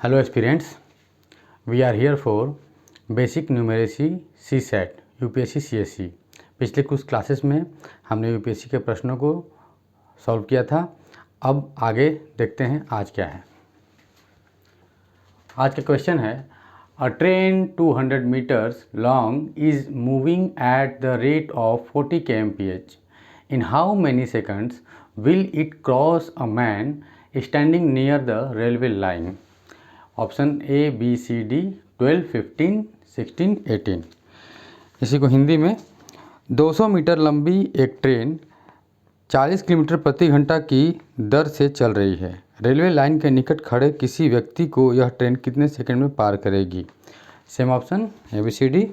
Hello aspirants, we are here for basic numeracy CSAT UPSC CSC. पिछले कुछ classes में हमने UPSC के प्रश्नों को सॉल्व किया था। अब आगे देखते हैं आज क्या है। आज का क्वेश्चन है, a train 200 metres long is moving at the rate of 40 kmph। In how many seconds will it cross a man standing near the railway line. Option A B C D 12, 15, 16, 18। इसी को हिंदी में 200 metre लंबी एक train 40 kilometre प्रति घंटा की दर से चल रही है। रेलवे लाइन के निकट खड़े किसी व्यक्ति को यह ट्रेन कितने सेकंड में पार करेगी। Same option A B C D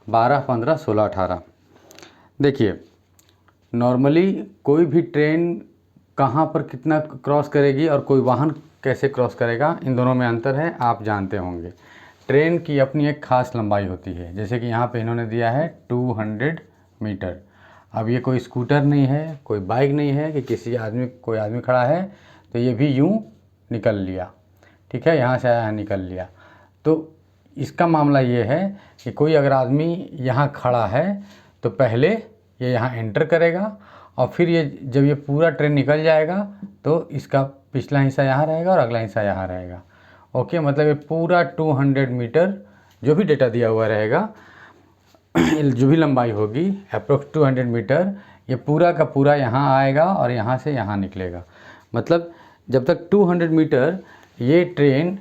12, 15, 16, 18। देखिए, नॉर्मली कोई भी ट्रेन कहाँ पर कितना क्रॉस करेगी और कोई वाहन कैसे क्रॉस करेगा, इन दोनों में अंतर है, आप जानते होंगे। ट्रेन की अपनी एक ख़ास लंबाई होती है, जैसे कि यहाँ पे इन्होंने दिया है 200 मीटर। अब ये कोई स्कूटर नहीं है, कोई बाइक नहीं है कि कोई आदमी खड़ा है तो ये भी यूँ निकल लिया, ठीक है, यहाँ से यहाँ निकल लिया। तो इसका मामला ये है कि कोई अगर आदमी यहाँ खड़ा है तो पहले ये यहाँ एंटर करेगा और फिर ये जब ये पूरा ट्रेन निकल जाएगा तो इसका पिछला हिस्सा यहाँ रहेगा और अगला हिस्सा यहाँ रहेगा। ओके, मतलब ये पूरा 200 मीटर जो भी डेटा दिया हुआ रहेगा, जो भी लंबाई होगी अप्रोक्स 200 मीटर, ये पूरा का पूरा यहाँ आएगा और यहाँ से यहाँ निकलेगा। मतलब जब तक 200 मीटर ये ट्रेन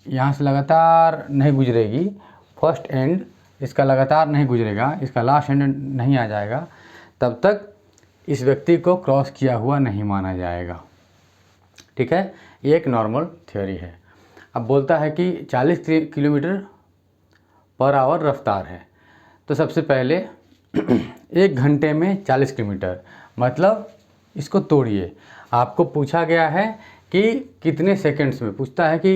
यहाँ से लगातार नहीं गुजरेगी, फर्स्ट एंड इसका लगातार नहीं गुजरेगा, इसका लास्ट एंड नहीं आ जाएगा, तब तक इस व्यक्ति को क्रॉस किया हुआ नहीं माना जाएगा। ठीक है, ये एक नॉर्मल थ्योरी है। अब बोलता है कि 40 किलोमीटर पर आवर रफ्तार है, तो सबसे पहले 1 घंटे में 40 किलोमीटर, मतलब इसको तोड़िए। आपको पूछा गया है कि कितने सेकंड्स में, पूछता है कि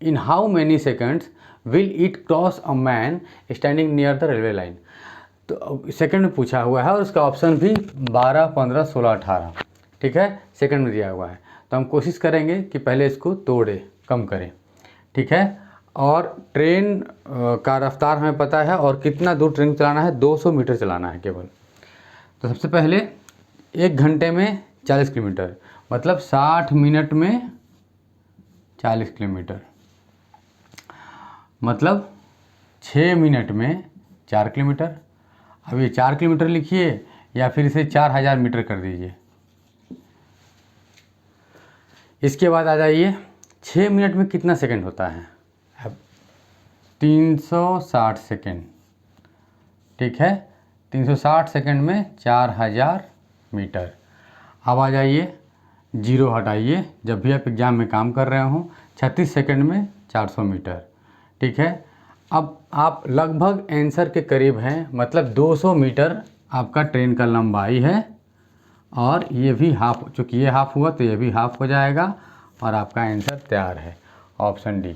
इन how many seconds will it cross a man standing near the railway line. तो सेकंड में पूछा हुआ है और उसका ऑप्शन भी 12, 15, 16, 18, ठीक है, सेकंड में दिया हुआ है। तो हम कोशिश करेंगे कि पहले इसको तोड़े, कम करें, ठीक है। और ट्रेन का रफ्तार हमें पता है और कितना दूर ट्रेन चलाना है, 200 मीटर चलाना है केवल। तो सबसे पहले 1 घंटे में 40 किलोमीटर, मतलब 60 मिनट में 40 किलोमीटर, मतलब 6 मिनट में 4 किलोमीटर। अब ये 4 किलोमीटर लिखिए या फिर इसे 4000 मीटर कर दीजिए। इसके बाद आ जाइए 6 मिनट में कितना सेकंड होता है, अब 360 सेकंड, ठीक है, 360 सेकंड में 4000 मीटर। अब आ जाइए, जीरो हटाइए, जब भी आप एग्ज़ाम में काम कर रहे हों, 36 सेकंड में 400 मीटर, ठीक है। अब आप लगभग आंसर के करीब हैं, मतलब 200 मीटर आपका ट्रेन का लंबाई है और ये भी हाफ, चूँकि ये हाफ हुआ तो ये भी हाफ हो जाएगा और आपका आंसर तैयार है, ऑप्शन डी।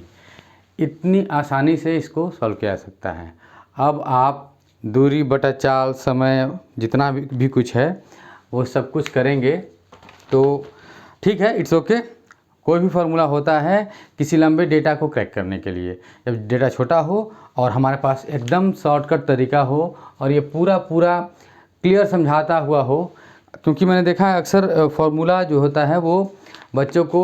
इतनी आसानी से इसको सॉल्व किया जा सकता है। अब आप दूरी बटा चाल, समय, जितना भी कुछ है वो सब कुछ करेंगे तो ठीक है, इट्स ओके। कोई भी फार्मूला होता है किसी लंबे डेटा को क्रैक करने के लिए, जब डेटा छोटा हो और हमारे पास एकदम शॉर्टकट तरीका हो और ये पूरा क्लियर समझाता हुआ हो। क्योंकि मैंने देखा है अक्सर फार्मूला जो होता है वो बच्चों को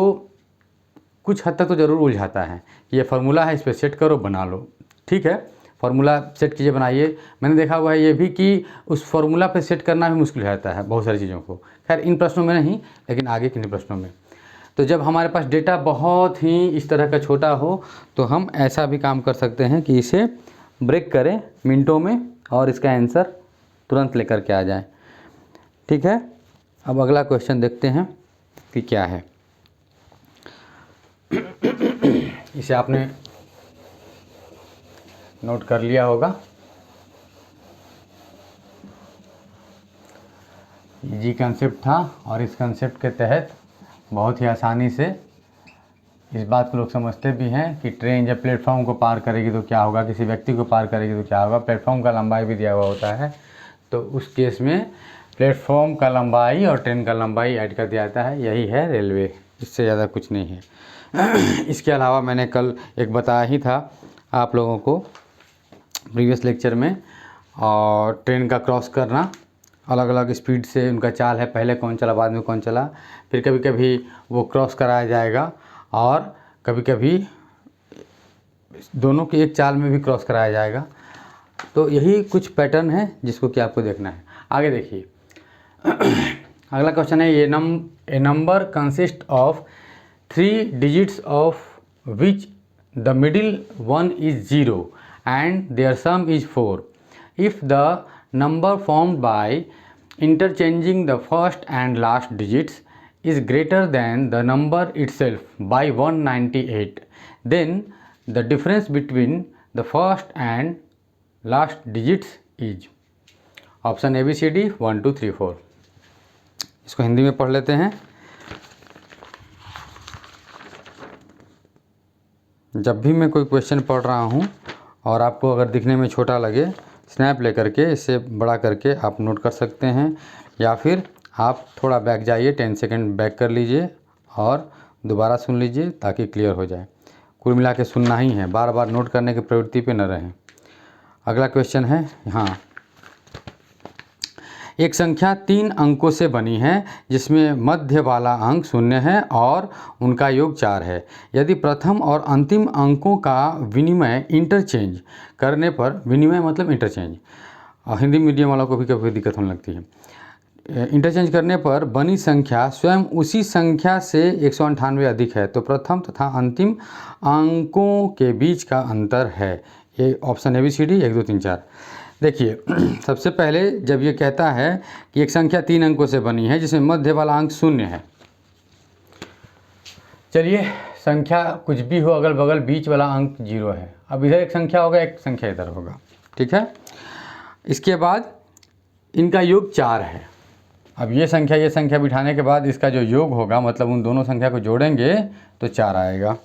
कुछ हद तक तो ज़रूर उलझाता है कि ये फार्मूला है, इस पर सेट करो, बना लो, ठीक है, फार्मूला सेट कीजिए, बनाइए। मैंने देखा हुआ है ये भी कि उस फार्मूला पे सेट करना भी मुश्किल हो जाता है बहुत सारी चीज़ों को। खैर, इन प्रश्नों में नहीं, लेकिन आगे किन प्रश्नों में। तो जब हमारे पास डेटा बहुत ही इस तरह का छोटा हो तो हम ऐसा भी काम कर सकते हैं कि इसे ब्रेक करें मिनटों में और इसका आंसर तुरंत लेकर के आ जाए, ठीक है। अब अगला क्वेश्चन देखते हैं कि क्या है। इसे आपने नोट कर लिया होगा। इजी कंसेप्ट था और इस कंसेप्ट के तहत बहुत ही आसानी से इस बात को लोग समझते भी हैं कि ट्रेन जब प्लेटफॉर्म को पार करेगी तो क्या होगा, किसी व्यक्ति को पार करेगी तो क्या होगा। प्लेटफॉर्म का लंबाई भी दिया हुआ होता है, तो उस केस में प्लेटफॉर्म का लंबाई और ट्रेन का लंबाई ऐड कर दिया जाता है, यही है रेलवे इससे ज़्यादा कुछ नहीं है। इसके अलावा मैंने कल एक बताया ही था आप लोगों को प्रीवियस लेक्चर में, और ट्रेन का क्रॉस करना, अलग अलग स्पीड से उनका चाल है, पहले कौन चला बाद में कौन चला, फिर कभी कभी वो क्रॉस कराया जाएगा और कभी कभी दोनों की एक चाल में भी क्रॉस कराया जाएगा। तो यही कुछ पैटर्न है जिसको कि आपको देखना है। आगे देखिए अगला क्वेश्चन है, a number consist of 3 digits of which the middle one is 0 and their sum is 4. If the number formed by interchanging the first and last digits is greater than the number itself by 198, then the difference between the first and last digits is option A B C D 1 2 3 4। इसको हिंदी में पढ़ लेते हैं। जब भी मैं कोई question पढ़ रहा हूँ और आपको अगर दिखने में छोटा लगे, स्नैप लेकर के इससे बड़ा करके आप नोट कर सकते हैं, या फिर आप थोड़ा बैक जाइए, 10 सेकंड बैक कर लीजिए और दोबारा सुन लीजिए ताकि क्लियर हो जाए। कुल मिला के सुनना ही है, बार बार नोट करने की प्रवृत्ति पे न रहें। अगला क्वेश्चन है, हाँ, एक संख्या 3 अंकों से बनी है जिसमें मध्य वाला अंक 0 है और उनका योग 4 है। यदि प्रथम और अंतिम अंकों का विनिमय इंटरचेंज करने पर, विनिमय मतलब इंटरचेंज, हिंदी मीडियम वालों को भी कभी दिक्कत होने लगती है, इंटरचेंज करने पर बनी संख्या स्वयं उसी संख्या से 198 अधिक है तो प्रथम तथा अंतिम अंकों के बीच का अंतर है। ये option A B C D 1 2 3 4। देखिए सबसे पहले जब ये कहता है कि एक संख्या 3 अंकों से बनी है जिसमें मध्य वाला अंक 0 है, चलिए संख्या कुछ भी हो, अगल बगल बीच वाला अंक 0 है। अब इधर एक संख्या होगा, एक संख्या इधर होगा, ठीक है। इसके बाद इनका योग 4 है। अब ये संख्या बिठाने के बाद इसका जो योग होगा, मतलब उन दोनों संख्या को जोड़ेंगे तो 4 आएगा।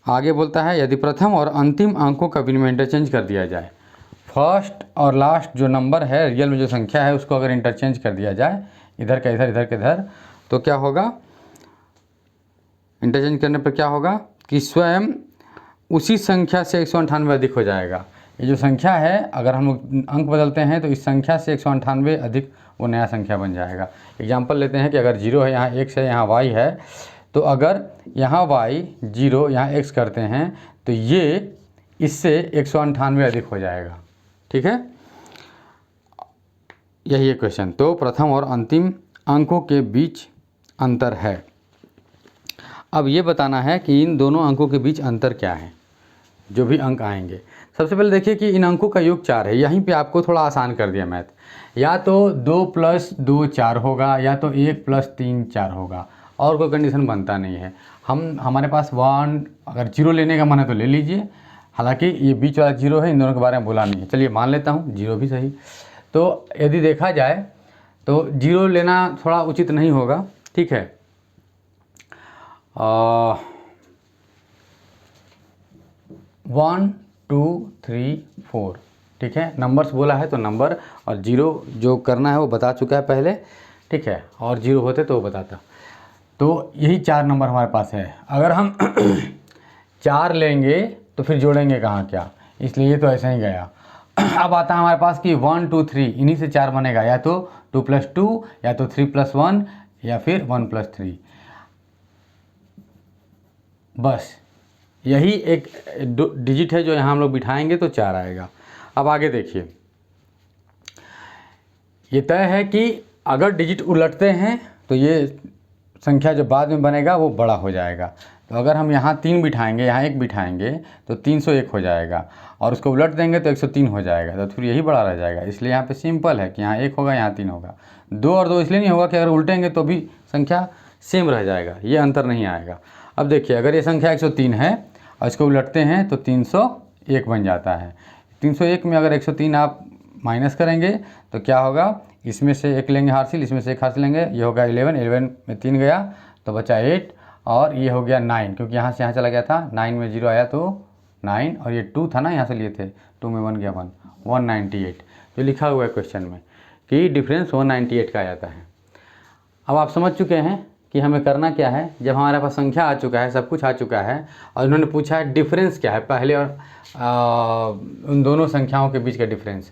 आगे बोलता है, यदि प्रथम और अंतिम अंकों का विनिमय इंटरचेंज कर दिया जाए, फर्स्ट और लास्ट जो नंबर है, रियल में जो संख्या है, उसको अगर इंटरचेंज कर दिया जाए, इधर का इधर, इधर का इधर, तो क्या होगा, इंटरचेंज करने पर क्या होगा कि स्वयं उसी संख्या से 198 अधिक हो जाएगा। ये जो संख्या है, अगर हम अंक बदलते हैं तो इस संख्या से 198 अधिक वो नया संख्या बन जाएगा। एग्जाम्पल लेते हैं कि अगर 0 है, यहाँ x है, यहाँ y है, तो अगर यहाँ y 0 यहाँ x करते हैं तो ये इससे 198 अधिक हो जाएगा, ठीक है। यही है क्वेश्चन। तो प्रथम और अंतिम अंकों के बीच अंतर है। अब ये बताना है कि इन दोनों अंकों के बीच अंतर क्या है, जो भी अंक आएंगे। सबसे पहले देखिए कि इन अंकों का योग 4 है। यहीं पे आपको थोड़ा आसान कर दिया मैथ, या तो 2 + 2 4 होगा, या तो 1 + 3 4 होगा, और कोई कंडीशन बनता नहीं है। हमारे पास 1, अगर 0 लेने का मन है तो ले लीजिए, हालांकि ये बीच वाला 0 है, इन दोनों के बारे में बोला नहीं है। चलिए मान लेता हूँ 0 भी सही। तो यदि देखा जाए तो 0 लेना थोड़ा उचित नहीं होगा, ठीक है। 1 2 3 4, ठीक है। नंबर्स बोला है तो नंबर, और 0 जो करना है वो बता चुका है पहले, ठीक है, और 0 होते तो वो बताता। तो यही 4 नंबर हमारे पास है। अगर हम 4 लेंगे तो फिर जोड़ेंगे कहाँ क्या, इसलिए ये तो ऐसे ही गया। अब आता है हमारे पास कि 1 2 3, इन्हीं से 4 बनेगा, या तो 2 + 2, या तो 3 + 1, या फिर 1 + 3। बस यही एक डिजिट है जो यहाँ हम लोग बिठाएंगे तो 4 आएगा। अब आगे देखिए, ये तय है कि अगर डिजिट उलटते हैं तो ये संख्या जो बाद में बनेगा वो बड़ा हो जाएगा। तो अगर हम यहाँ 3 बिठाएंगे, यहाँ 1 बिठाएंगे तो 301 हो जाएगा, और उसको उलट देंगे तो 103 हो जाएगा, तो फिर यही बड़ा रह जाएगा। इसलिए यहाँ पे सिंपल है कि यहाँ 1 होगा, यहाँ 3 होगा। 2 और 2 इसलिए नहीं होगा कि अगर उल्टेंगे तो भी संख्या सेम रह जाएगा, ये अंतर नहीं आएगा। अब देखिए, अगर ये संख्या 103 है और इसको उलटते हैं तो 301 बन जाता है। 301 में अगर 103 आप माइनस करेंगे तो क्या होगा, इसमें से 1 लेंगे हासिल, इसमें से 1 हासिल लेंगे, ये होगा 11, 11 में 3 गया तो बचा 8, और ये हो गया 9, क्योंकि यहाँ से यहाँ चला गया था, 9 में 0 आया तो 9, और ये 2 था ना, यहाँ से लिए थे, 2 में 1 गया 1, 198 जो लिखा हुआ है क्वेश्चन में कि डिफरेंस 198 का आ जाता है। अब आप समझ चुके हैं कि हमें करना क्या है। जब हमारे पास संख्या आ चुका है, सब कुछ आ चुका है, और इन्होंने पूछा है डिफरेंस क्या है पहले और उन दोनों संख्याओं के बीच का डिफरेंस।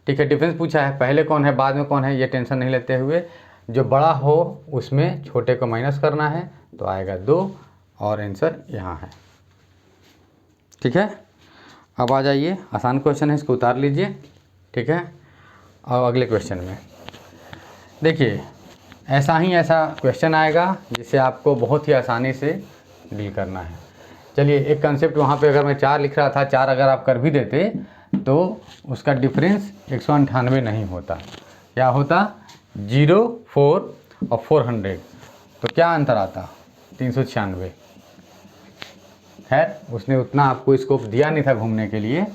ठीक है, डिफरेंस पूछा है, पहले कौन है बाद में कौन है ये टेंशन नहीं लेते हुए जो बड़ा हो उसमें छोटे को माइनस करना है, तो आएगा 2 और आंसर यहाँ है। ठीक है, अब आ जाइए, आसान क्वेश्चन है, इसको उतार लीजिए। ठीक है, और अगले क्वेश्चन में देखिए ऐसा क्वेश्चन आएगा जिसे आपको बहुत ही आसानी से डील करना है। चलिए, एक कंसेप्ट वहाँ पे अगर मैं 4 लिख रहा था, 4 अगर आप कर भी देते तो उसका डिफरेंस 198 नहीं होता। क्या होता? 0, 4 और 400, तो क्या अंतर आता? 396। खैर, उसने उतना आपको स्कोप दिया नहीं था घूमने के लिए,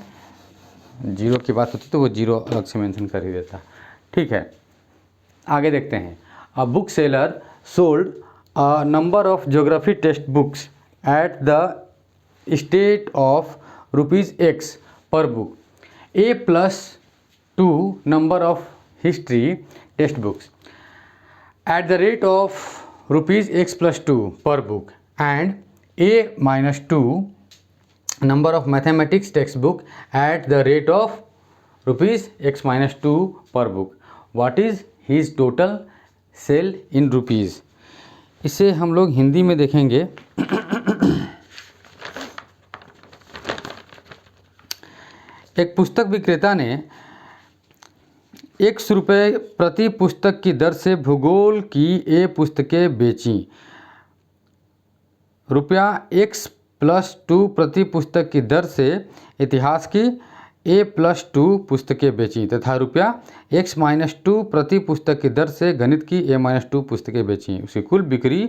0 की बात होती तो वो 0 अलग से मेंशन कर ही देता। ठीक है, आगे देखते हैं। A book seller sold a number of geography text books at the state of ₹X पर book, A+2 number of history text books at the rate of ₹X+2 per book and A-2 number of mathematics textbook at the rate of ₹X-2 per book. What is his total sale in rupees? इसे हम लोग हिंदी में देखेंगे। एक पुस्तक विक्रेता ने ₹100 प्रति पुस्तक की दर से भूगोल की ए पुस्तकें बेचीं, ₹X+2 प्रति पुस्तक की दर से इतिहास की A+2 पुस्तकें बेचीं तथा ₹X-2 प्रति पुस्तक की दर से गणित की A-2 पुस्तकें बेचीं। उसकी कुल बिक्री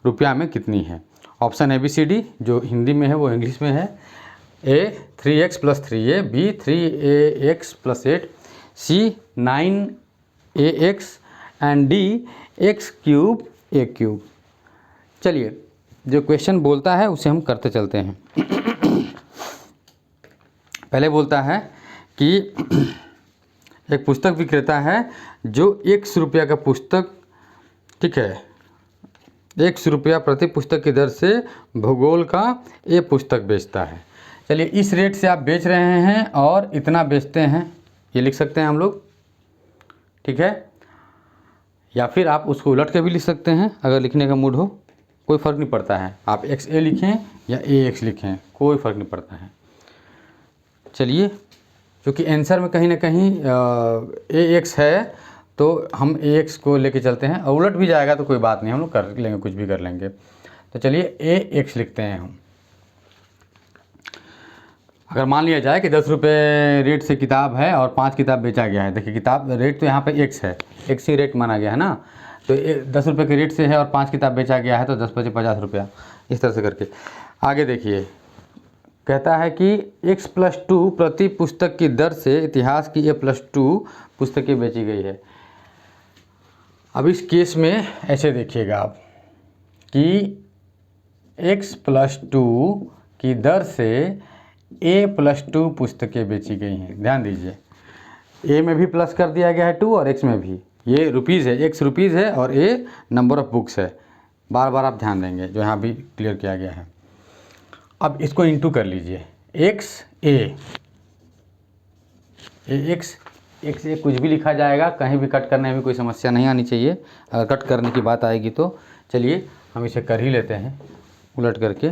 रुपया में कितनी है? ऑप्शन ABCD, जो हिंदी में है वो इंग्लिश में है। A 3x + 3a, B 3ax + 8, C 9ax and D x³ a³। चलिए, जो क्वेश्चन बोलता है उसे हम करते चलते हैं। पहले बोलता है कि एक पुस्तक विक्रेता है जो ₹100 का पुस्तक, ठीक है, ₹100 प्रति पुस्तक की दर से भूगोल का ए पुस्तक बेचता है। चलिए, इस रेट से आप बेच रहे हैं और इतना बेचते हैं, ये लिख सकते हैं हम लोग। ठीक है, या फिर आप उसको उलट के भी लिख सकते हैं अगर लिखने का मूड हो, कोई फ़र्क नहीं पड़ता है। आप XA लिखें या AX लिखें, कोई फ़र्क नहीं पड़ता है। चलिए, क्योंकि आंसर में कहीं ना कहीं AX है तो हम AX को लेके चलते हैं, और उलट भी जाएगा तो कोई बात नहीं, हम लोग कर लेंगे, कुछ भी कर लेंगे। तो चलिए AX लिखते हैं हम। अगर मान लिया जाए कि ₹10 रेट से किताब है और 5 किताब बेचा गया है। देखिए, किताब रेट तो यहाँ पे X है, X ही रेट माना गया है ना, तो ₹10 के रेट से है और 5 किताब बेचा गया है, तो 10 × 50, इस तरह से करके। आगे देखिए, कहता है कि X+2 प्रति पुस्तक की दर से इतिहास की A+2 पुस्तकें बेची गई है। अब इस केस में ऐसे देखिएगा आप कि X+2 की दर से A+2 पुस्तकें बेची गई हैं। ध्यान दीजिए, A में भी प्लस कर दिया गया है 2 और X में भी। ये रुपीज़ है, X रुपीज़ है और A नंबर ऑफ बुक्स है। बार बार आप ध्यान देंगे, जो यहाँ भी क्लियर किया गया है। अब इसको इंटू कर लीजिए, X A कुछ भी लिखा जाएगा, कहीं भी कट करने में कोई समस्या नहीं आनी चाहिए। अगर कट करने की बात आएगी तो चलिए हम इसे कर ही लेते हैं उलट करके।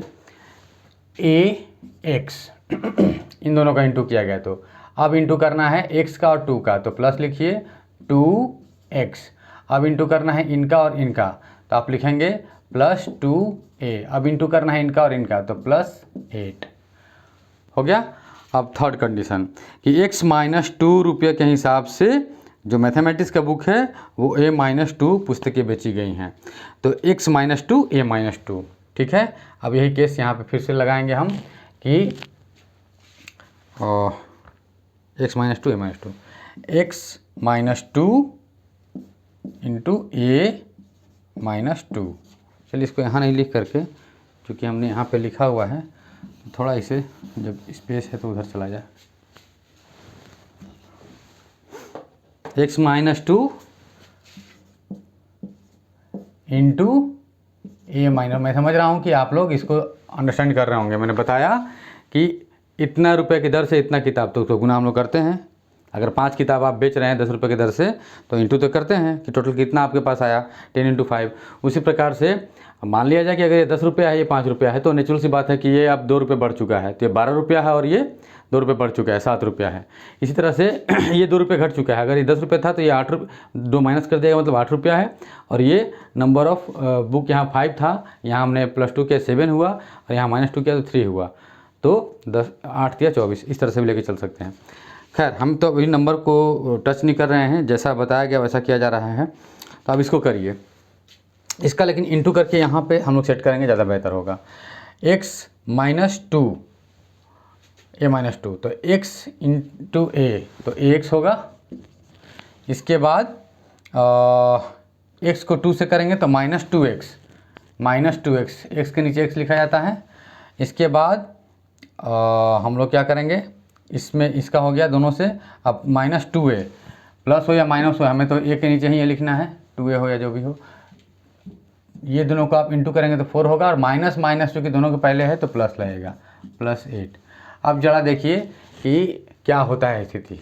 AX इन दोनों का इंटू किया गया, तो अब इंटू करना है X का और 2 का, तो प्लस लिखिए 2X। अब इंटू करना है इनका और इनका, तो आप लिखेंगे +2A। अब इंटू करना है इनका और इनका, तो +8 हो गया। अब थर्ड कंडीशन कि X-2 के हिसाब से जो मैथमेटिक्स का बुक है वो A-2 पुस्तकें बेची गई हैं, तो X-2 A-2। ठीक है, अब यही केस यहाँ पे फिर से लगाएंगे हम कि X-2 A-2, X-2 × A-2। चलिए, इसको यहाँ नहीं लिख करके, क्योंकि हमने यहाँ पे लिखा हुआ है, थोड़ा इसे जब स्पेस है तो उधर चला जाए। X-2 × ए माइनस, मैं समझ रहा हूँ कि आप लोग इसको अंडरस्टैंड कर रहे होंगे। मैंने बताया कि इतना रुपये की दर से इतना किताब, तो उसको गुना हम लोग करते हैं। अगर 5 किताब आप बेच रहे हैं 10 रुपये की दर से, तो इंटू तो करते हैं कि टोटल कितना आपके पास आया, 10 × 5। उसी प्रकार से मान लिया जाए कि अगर ये 10 रुपया है, ये 5 रुपया है, तो नेचुरल सी बात है कि ये अब 2 रुपये बढ़ चुका है, तो ये 12 रुपया है और ये 2 रुपये बढ़ चुका है, 7 रुपया है। इसी तरह से ये 2 रुपये घट चुका है। अगर ये 10 रुपये था तो ये 8 रुपये, 2 माइनस कर दिएगा मतलब 8 रुपया है। और ये नंबर ऑफ बुक यहाँ 5 था, यहाँ हमने +2 किया 7 हुआ, और यहाँ -2 किया तो 3 हुआ, तो 10 8 या 24, इस तरह से भी लेके चल सकते हैं। खैर, हम तो अभी नंबर को टच नहीं कर रहे हैं, जैसा बताया गया वैसा किया जा रहा है। तो अब इसको करिए, इसका लेकिन इंटू करके यहाँ पे हम लोग सेट करेंगे, ज़्यादा बेहतर होगा। x - 2 a - 2, तो x × a, तो ax होगा। इसके बाद x को 2 से करेंगे तो -2x, x के नीचे x लिखा जाता है। इसके बाद हम लोग क्या करेंगे, इसमें इसका हो गया दोनों से। अब -2a, प्लस हो या माइनस हो, हमें तो a के नीचे ही ये लिखना है, 2a हो या जो भी हो। ये दोनों को आप इंटू करेंगे तो 4 होगा, और माइनस माइनस चूँकि दोनों के पहले है तो प्लस लगेगा, +8। अब जरा देखिए कि क्या होता है स्थिति।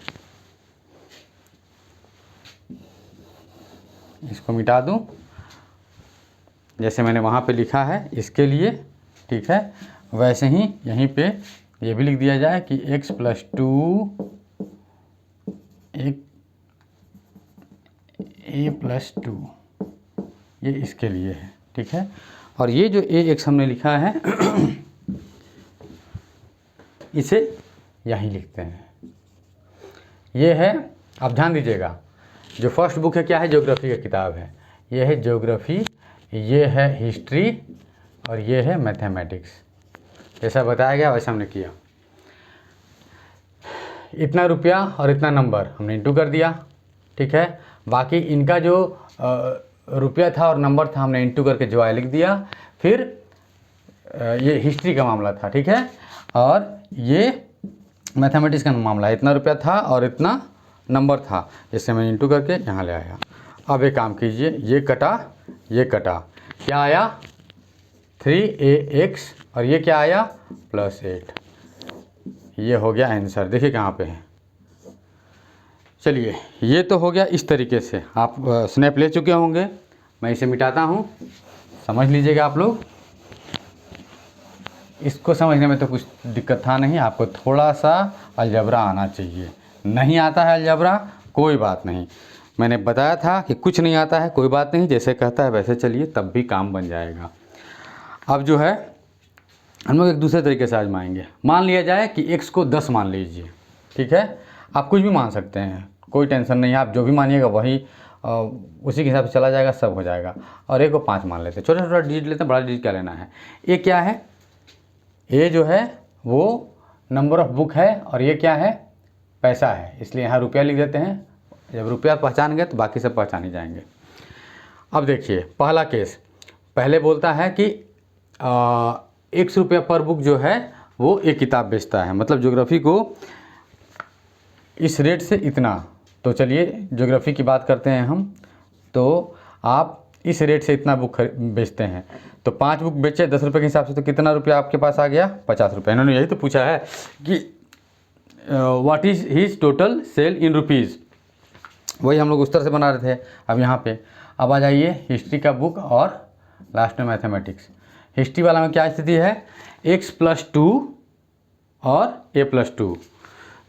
इसको मिटा दूं, जैसे मैंने वहाँ पे लिखा है इसके लिए, ठीक है, वैसे ही यहीं पे ये भी लिख दिया जाए कि x + 2 a + 2, ये इसके लिए है, ठीक है। और ये जो ax हमने लिखा है इसे यहीं लिखते हैं। ये है, आप ध्यान दीजिएगा, जो फर्स्ट बुक है क्या है, ज्योग्राफी की किताब है। ये है ज्योग्राफी, ये है हिस्ट्री, और ये है मैथमेटिक्स। जैसा बताया गया वैसा हमने किया। इतना रुपया और इतना नंबर हमने इंटू कर दिया, ठीक है। बाकी इनका जो रुपया था और नंबर था हमने इंटू करके जो लिख दिया। फिर ये हिस्ट्री का मामला था, ठीक है, और ये मैथमेटिक्स का मामला है। इतना रुपया था और इतना नंबर था, जिससे मैं इंटू करके यहाँ ले आया। अब एक काम कीजिए, ये कटा, क्या आया, 3ax, और ये क्या आया, +8। ये हो गया आंसर। देखिए कहाँ पे है। चलिए, ये तो हो गया इस तरीके से। आप स्नैप ले चुके होंगे, मैं इसे मिटाता हूँ, समझ लीजिएगा आप लोग। इसको समझने में तो कुछ दिक्कत था नहीं, आपको थोड़ा सा अलजबरा आना चाहिए। नहीं आता है अलजबरा, कोई बात नहीं, मैंने बताया था कि कुछ नहीं आता है, कोई बात नहीं, जैसे कहता है वैसे चलिए, तब भी काम बन जाएगा। अब जो है हम लोग एक दूसरे तरीके से आजमाएंगे। मान लिया जाए कि x को 10 मान लीजिए, ठीक है, आप कुछ भी मान सकते हैं, कोई टेंशन नहीं है, आप जो भी मानिएगा वही उसी के हिसाब से चला जाएगा, सब हो जाएगा। और a को 5 मान लेते हैं, छोटा छोटा डिजिट लेते हैं, बड़ा डिजिट क्या लेना है। a क्या है, a जो है वो नंबर ऑफ बुक है, और ये क्या है, पैसा है, इसलिए यहाँ रुपया लिख देते हैं। जब रुपया पहचान गए तो बाकी सब पहचान ही जाएंगे। अब देखिए पहला केस, पहले बोलता है कि ₹1 पर बुक जो है वो एक किताब बेचता है, मतलब ज्योग्राफी को इस रेट से इतना। तो चलिए ज्योग्राफी की बात करते हैं हम। तो आप इस रेट से इतना बुक बेचते हैं, तो 5 बुक बेचे 10 रुपये के हिसाब से, तो कितना रुपया आपके पास आ गया, 50 रुपये। इन्होंने यही तो पूछा है कि what is his total sale in rupees, वही हम लोग उस तरह से बना रहे थे। अब यहाँ पे अब आ जाइए हिस्ट्री का बुक और लास्ट में मैथमेटिक्स। हिस्ट्री वाला में क्या स्थिति है, x + 2 और a + 2।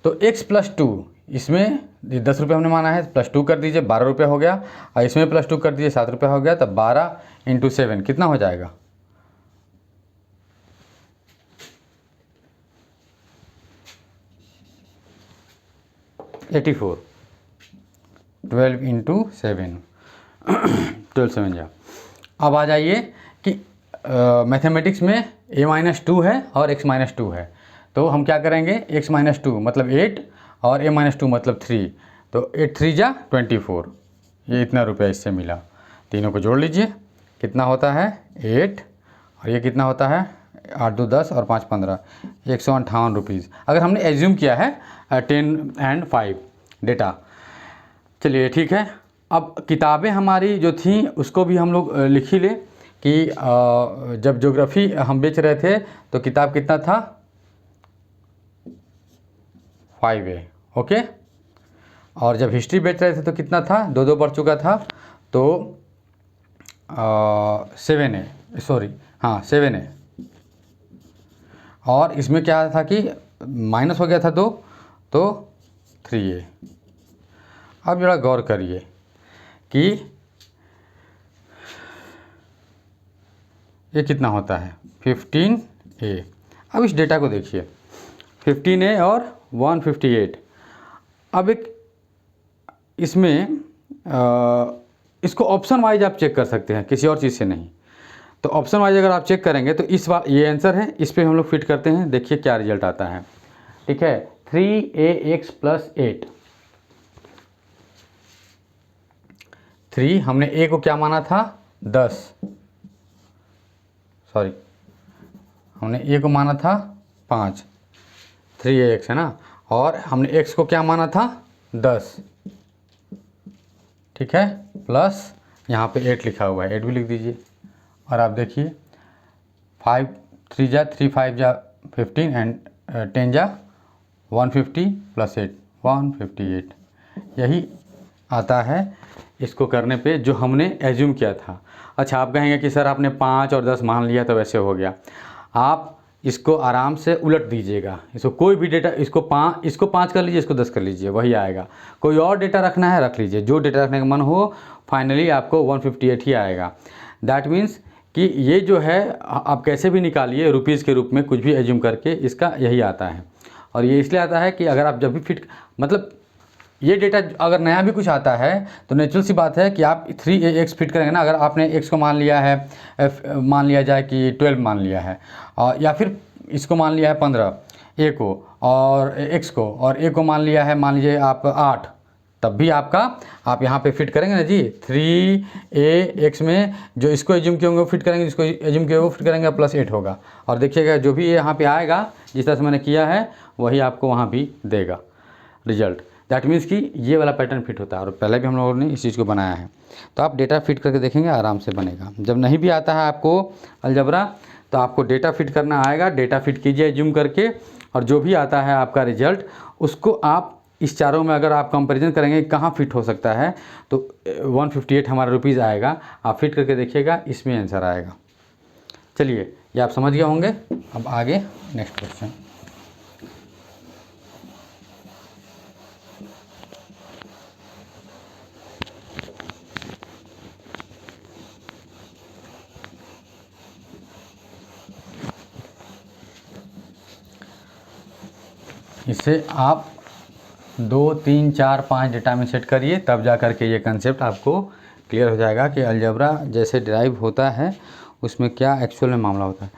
तो x + 2, इसमें 10 रुपये हमने माना है, +2 कर दीजिए, 12 रुपये हो गया, और इसमें +2 कर दीजिए, 7 रुपये हो गया। तब 12 × 7 कितना हो जाएगा, 84। 12 × 7 12 7 जा। अब आ जाइए कि मैथमेटिक्स में a - 2 है और x - 2 है, तो हम क्या करेंगे, x - 2 मतलब 8 और a - 2 मतलब 3, तो 8 3 जा 24। ये इतना रुपया इससे मिला, तीनों को जोड़ लीजिए, कितना होता है 8, और ये कितना होता है 8 2 10 और 5 15, 158 रुपीज़। अगर हमने एज्यूम किया है 10 और 5 डेटा। चलिए ठीक है, अब किताबें हमारी जो थी उसको भी हम लोग लिख ही ले कि जब ज्योग्राफी हम बेच रहे थे तो किताब कितना था 5A, ओके। और जब हिस्ट्री बेच रहे थे तो कितना था, 2 बढ़ चुका था, तो 7A, सॉरी हाँ 7A। और इसमें क्या था कि माइनस हो गया था 2, तो 3A। अब जरा गौर करिए कि ये कितना होता है 15A। अब इस डेटा को देखिए 15A और 158। अब एक इसमें इसको ऑप्शन वाइज आप चेक कर सकते हैं, किसी और चीज़ से नहीं। तो ऑप्शन वाइज अगर आप चेक करेंगे तो इस बार ये आंसर है, इस पर हम लोग फिट करते हैं, देखिए क्या रिजल्ट आता है। ठीक है, 3AX + 8। 3 हमने A को क्या माना था 10, सॉरी हमने A को माना था 5, 3AX है ना, और हमने X को क्या माना था 10, ठीक है, प्लस यहाँ पे 8 लिखा हुआ है, 8 भी लिख दीजिए। और आप देखिए 5 3 जा 3 5 जा 15 एंड 10 जा 150 + 8 158। यही आता है इसको करने पे जो हमने एज्यूम किया था। अच्छा, आप कहेंगे कि सर आपने 5 और 10 मान लिया तो वैसे हो गया। आप इसको आराम से उलट दीजिएगा, इसको कोई भी डेटा, इसको 5 कर लीजिए, इसको 10 कर लीजिए, वही आएगा। कोई और डेटा रखना है रख लीजिए, जो डेटा रखने का मन हो, फाइनली आपको 158 ही आएगा। दैट मीन्स कि ये जो है आप कैसे भी निकालिए, रुपीज़ के रूप में कुछ भी एज्यूम करके, इसका यही आता है। और ये इसलिए आता है कि अगर आप जब भी फिट, मतलब ये डेटा अगर नया भी कुछ आता है तो नेचुरल सी बात है कि आप 3AX फिट करेंगे ना। अगर आपने X को मान लिया है, मान लिया जाए कि 12 मान लिया है, या फिर इसको मान लिया है 15 A को, और X को, और A को मान लिया है, मान लीजिए आप 8, तब भी आपका आप यहाँ पे फिट करेंगे ना जी। 3AX में जो इसको एज्यूम किए होंगे वो फिट करेंगे, जिसको एज्यूम किए वो फिट करेंगे, प्लस 8 होगा। और देखिएगा जो भी यहाँ पे आएगा जिस तरह से मैंने किया है वही आपको वहाँ भी देगा रिजल्ट। दैट मीन्स कि ये वाला पैटर्न फिट होता है, और पहले भी हम लोगों ने इस चीज़ को बनाया है। तो आप डेटा फिट करके देखेंगे, आराम से बनेगा। जब नहीं भी आता है आपको अलजबरा तो आपको डेटा फिट करना आएगा, डेटा फिट कीजिए जूम करके, और जो भी आता है आपका रिजल्ट उसको आप इस चारों में अगर आप कंपैरिजन करेंगे कहाँ फिट हो सकता है, तो 158 हमारा रुपीज़ आएगा। आप फिट करके देखिएगा, इसमें आंसर आएगा। चलिए, ये आप समझ गए होंगे। अब आगे नेक्स्ट क्वेश्चन। इसे आप 2 3 4 5 डेटा में सेट करिए, तब जा कर के ये कंसेप्ट आपको क्लियर हो जाएगा कि अलजेब्रा जैसे डिराइव होता है उसमें क्या एक्चुअल में मामला होता है।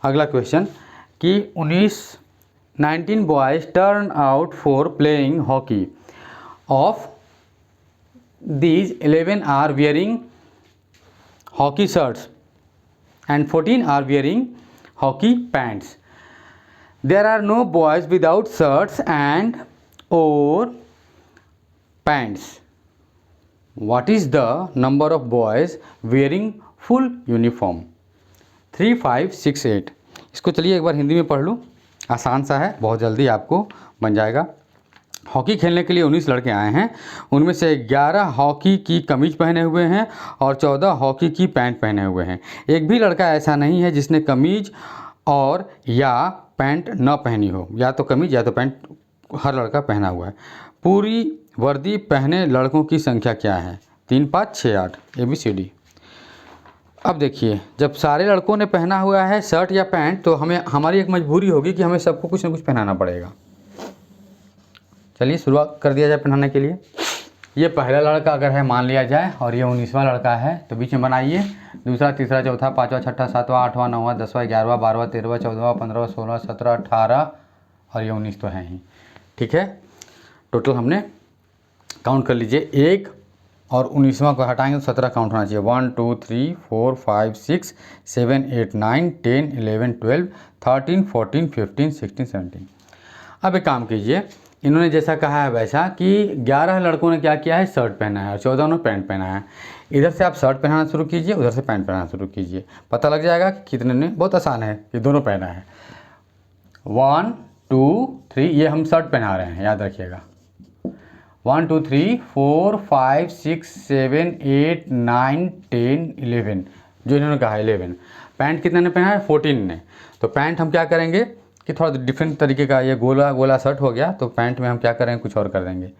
अगला क्वेश्चन कि 19 boys turn out for playing hockey. Of these 11 are wearing hockey shirts and 14 are wearing hockey pants. There are no boys without shirts and or pants. What is the number of boys wearing full uniform? 3 5 6 8। इसको चलिए एक बार हिंदी में पढ़ लूँ, आसान सा है, बहुत जल्दी आपको बन जाएगा। हॉकी खेलने के लिए 19 लड़के आए हैं, उनमें से 11 हॉकी की कमीज पहने हुए हैं और 14 हॉकी की पैंट पहने हुए हैं। एक भी लड़का ऐसा नहीं है जिसने कमीज और या पैंट न पहनी हो, या तो कमीज या तो पैंट हर लड़का पहना हुआ है। पूरी वर्दी पहने लड़कों की संख्या क्या है? 3 5 6 8 ABCD। अब देखिए, जब सारे लड़कों ने पहना हुआ है शर्ट या पैंट, तो हमें हमारी एक मजबूरी होगी कि हमें सबको कुछ ना कुछ पहनाना पड़ेगा। चलिए शुरुआत कर दिया जाए पहनाने के लिए। ये पहला लड़का अगर है मान लिया जाए, और ये 19वां लड़का है, तो बीच में बनाइए। दूसरा, तीसरा, चौथा, पाँचवा, छठा, सातवां, आठवां, नौवां, 10वां, 11वां, 12वां, 13वां, 14वां, 15वां, 16वां, 17वां, 18, और ये 19 तो है ही। ठीक है, टोटल हमने काउंट कर लीजिए। 1 और 19वां को हटाएंगे तो 17 काउंट होना चाहिए। 1 2 3 4 5 6 7 8 9 10 11 12 13 14 15 16 17। अब एक काम कीजिए, इन्होंने जैसा कहा है वैसा कि 11 लड़कों ने क्या किया है, शर्ट पहना है, और 14 ने पैंट पहना है। इधर से आप शर्ट पहनाना शुरू कीजिए, उधर से पैंट पहनाना शुरू कीजिए, पता लग जाएगा कि कितने ने, बहुत आसान है कि दोनों पहना है। 1 2 3, ये हम शर्ट पहना रहे हैं, याद रखिएगा। 1 2 3 4 5 6 7 8 9 10 11, जो इन्होंने कहा 11। पैंट कितने ने पहना है? 14 ने। तो पैंट हम क्या करेंगे कि थोड़ा डिफरेंट तरीके का, ये गोला गोला शर्ट हो गया, तो पैंट में हम क्या करेंगे, कुछ और कर देंगे।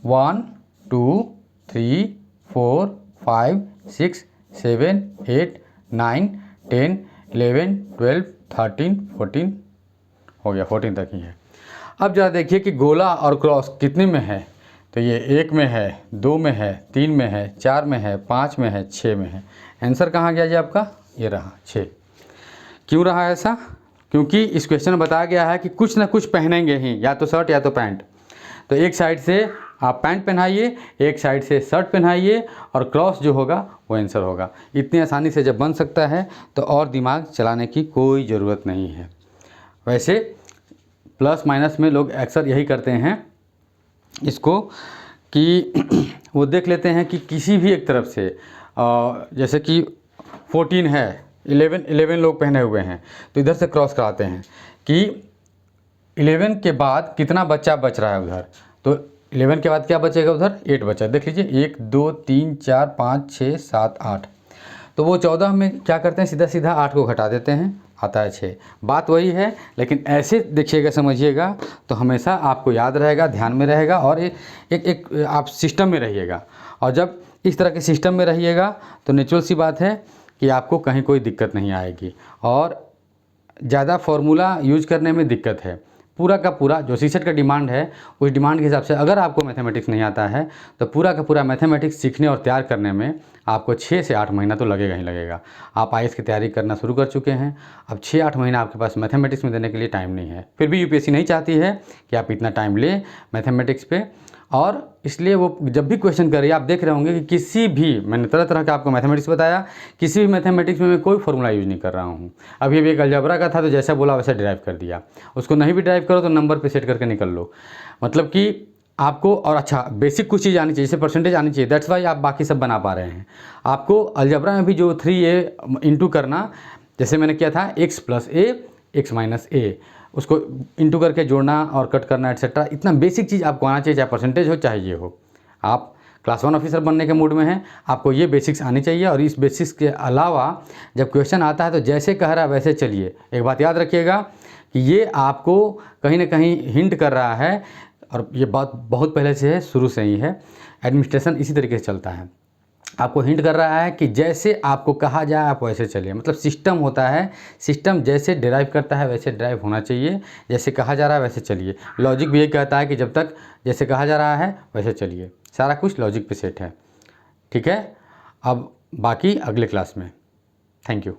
1 2 3 4 5 6 7 8 9 10 11 12 13 14 हो गया, 14 तक ही है। अब जरा देखिए कि गोला और क्रॉस कितने में है। तो ये 1 में है, 2 में है, 3 में है, 4 में है, 5 में है, 6 में है। आंसर कहाँ गया जी आपका? ये रहा 6। क्यों रहा ऐसा? क्योंकि इस क्वेश्चन में बताया गया है कि कुछ ना कुछ पहनेंगे ही, या तो शर्ट या तो पैंट। तो एक साइड से आप पैंट पहनाइए, एक साइड से शर्ट पहनाइए, और क्रॉस जो होगा वो आंसर होगा। इतनी आसानी से जब बन सकता है तो और दिमाग चलाने की कोई ज़रूरत नहीं है। वैसे प्लस माइनस में लोग अक्सर यही करते हैं इसको कि वो देख लेते हैं कि किसी भी एक तरफ से, जैसे कि 14 है, 11 लोग पहने हुए हैं, तो इधर से क्रॉस कराते हैं कि 11 के बाद कितना बच्चा बच रहा है उधर। तो 11 के बाद क्या बचेगा उधर? 8 बचा। देख लीजिए, 1 2 3 4 5 6 7 8। तो वो 14 में क्या करते हैं, सीधा सीधा 8 को घटा देते हैं, आता है 6। बात वही है, लेकिन ऐसे देखिएगा, समझिएगा, तो हमेशा आपको याद रहेगा, ध्यान में रहेगा, और एक आप सिस्टम में रहिएगा। और जब इस तरह के सिस्टम में रहिएगा तो नेचुरल सी बात है कि आपको कहीं कोई दिक्कत नहीं आएगी। और ज़्यादा फार्मूला यूज करने में दिक्कत है। पूरा का पूरा जो सीसेट का डिमांड है, उस डिमांड के हिसाब से अगर आपको मैथमेटिक्स नहीं आता है तो पूरा का पूरा मैथमेटिक्स सीखने और तैयार करने में आपको 6 से 8 महीना तो लगेगा ही लगेगा। आप आईएएस की तैयारी करना शुरू कर चुके हैं, अब 6-8 महीना आपके पास मैथमेटिक्स में देने के लिए टाइम नहीं है। फिर भी यूपीएससी नहीं चाहती है कि आप इतना टाइम लें मैथमेटिक्स पे, और इसलिए वो जब भी क्वेश्चन कर रही है, आप देख रहे होंगे कि किसी भी, मैंने तरह तरह का आपको मैथमेटिक्स बताया, किसी भी मैथमेटिक्स में मैं कोई फॉर्मूला यूज़ नहीं कर रहा हूँ। अभी एक अलजेब्रा का था, तो जैसा बोला वैसा ड्राइव कर दिया। उसको नहीं भी ड्राइव करो तो नंबर पे सेट करके निकल लो। मतलब कि आपको, और अच्छा बेसिक कुछ चीज़ आनी चाहिए, जैसे परसेंटेज आनी चाहिए, दैट्स वाई आप बाकी सब बना पा रहे हैं। आपको अलजेब्रा में भी जो 3a इंटू करना, जैसे मैंने किया था x + a x - a, उसको इंटू करके जोड़ना और कट करना एटसेट्रा, इतना बेसिक चीज़ आपको आना चाहिए, चाहे परसेंटेज हो चाहे ये हो। आप क्लास 1 ऑफिसर बनने के मूड में हैं, आपको ये बेसिक्स आनी चाहिए। और इस बेसिक्स के अलावा जब क्वेश्चन आता है तो जैसे कह रहा है वैसे चलिए। एक बात याद रखिएगा कि ये आपको कहीं ना कहीं हिंट कर रहा है, और ये बात बहुत पहले से है, शुरू से ही है, एडमिनिस्ट्रेशन इसी तरीके से चलता है। आपको हिंट कर रहा है कि जैसे आपको कहा जाए आप वैसे चलिए। मतलब सिस्टम होता है, सिस्टम जैसे डिराइव करता है वैसे ड्राइव होना चाहिए, जैसे कहा जा रहा है वैसे चलिए। लॉजिक भी ये कहता है कि जब तक जैसे कहा जा रहा है वैसे चलिए, सारा कुछ लॉजिक पे सेट है। ठीक है, अब बाकी अगले क्लास में। Thank you.